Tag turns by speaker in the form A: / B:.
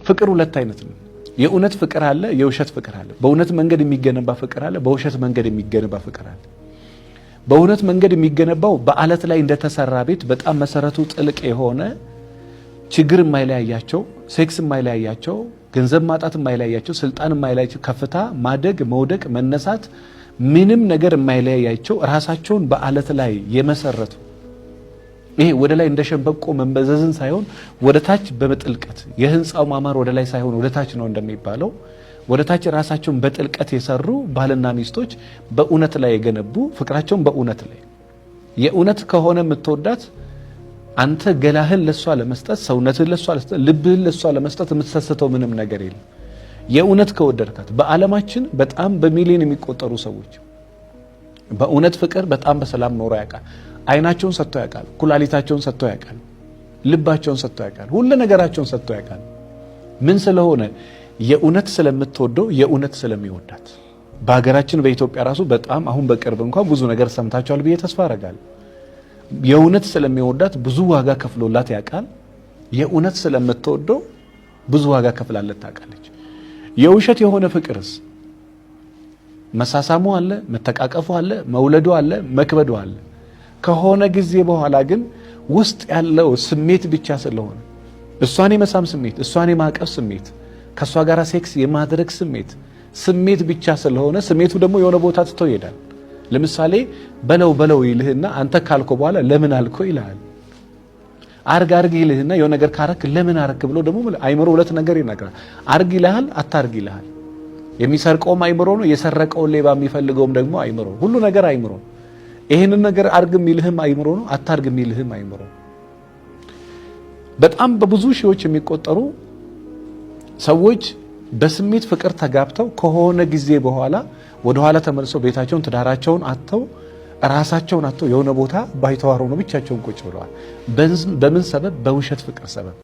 A: ፍቅር ሁለት አይነት ነው። የእውነት ፍቅር አለ፣ የውሸት ፍቅር አለ። በእውነት መንገድ የሚገነባ ፍቅር አለ፣ በውሸት መንገድ የሚገነባ ፍቅር አለ። በእውነት መንገድ የሚገነባው በአለት ላይ እንደተሰራ ቤት በጣም መሰረቱ ጥልቅ የሆነ ችግር የማይለያያቸው፣ ሴክስ የማይለያያቸው፣ ገንዘብ ማጣት የማይለያያቸው፣ ስልጣን የማይለያያቸው፣ ከፍታ ማደግ፣ መውደቅ፣ መነሳት ምንም ነገር የማይለያያቸው ራሳቸውን በአለት ላይ የመሰረቱ ይሄ ወደ ላይ እንደ ሸምበቆ መንበዘዝን ሳይሆን ወደ ታች በጥልቀት የህንጻው ማማር ወደ ላይ ሳይሆን ወደ ታች ነው እንደሚባለው ወደ ታች ራሳቸውን በጥልቀት የሰሩ ባልና ሚስቶች በእውነት ላይ የገነቡ ፍቅራቸውን በእውነት ላይ የእውነት ከሆነ የምትወዳት አንተ ገላህን ለሷ ለመስጠት ሰውነትህን ለሷ ለመስጠት ልብህን ለሷ ለመስጠት የምትሰስተው ምንም ነገር የለም። የእውነት ከወደድካት በዓለማችን በጣም በሚሊዮን የሚቆጠሩ ሰዎች በእውነት ፍቅር በጣም በሰላም ኖሮ ያውቃል። አይናቸውን ሰጥተው ያውቃል፣ ኩላሊታቸውን ሰጥተው ያውቃል፣ ልባቸውን ሰጥተው ያውቃል፣ ሁሉ ነገራቸውን ሰጥተው ያውቃል። ምን ስለሆነ የእውነት ስለምትወደው የእውነት ስለሚወዳት። በሀገራችን በኢትዮጵያ ራሱ በጣም አሁን በቅርብ እንኳን ብዙ ነገር ሰምታችኋል ብዬ ተስፋ አደርጋለሁ። የእውነት ስለሚወዳት ብዙ ዋጋ ከፍሎላት ያውቃል። የእውነት ስለምትወደው ብዙ ዋጋ ከፍላለት ታውቃለች። የውሸት የሆነ ፍቅርስ መሳሳሙ አለ፣ መተቃቀፉ አለ፣ መውለዱ አለ፣ መክበዱ አለ። ከሆነ ጊዜ በኋላ ግን ውስጥ ያለው ስሜት ብቻ ስለሆነ እሷን የመሳም ስሜት፣ እሷን የማቀፍ ስሜት፣ ከሷ ጋር ሴክስ የማድረግ ስሜት ብቻ ስለሆነ ስሜቱ ደግሞ የሆነ ቦታ ትቶ ይሄዳል። ለምሳሌ በለው ይልህና አንተ ካልኮ በኋላ ለምን አልኮ ይልሃል። አርግ ይልህና የሆነ ነገር ካረክ ለምን አረክ ብሎ ደግሞ አይምሮ ሁለት ነገር ይነግራል። አርግ ይልሃል፣ አታርግ ይልሃል። የሚሰርቀውም አይምሮ ነው፣ የሰረቀውን ሌባ የሚፈልገውም ደግሞ አይምሮ። ሁሉ ነገር አይምሮ። ይሄንን ነገር አርግ የሚልህም አይምሮ ነው፣ አታርግ የሚልህም አይምሮ። በጣም በብዙ ሺዎች የሚቆጠሩ ሰዎች በስሜት ፍቅር ተጋብተው ከሆነ ጊዜ በኋላ ወደ ኋላ ተመልሰው ቤታቸውን ትዳራቸውን አጥተው ራሳቸውን አጥተው የሆነ ቦታ ባይተዋሩ ነው ብቻቸውን ቁጭ ብለዋል። በምን ሰበብ? በውሸት ፍቅር ሰበብ።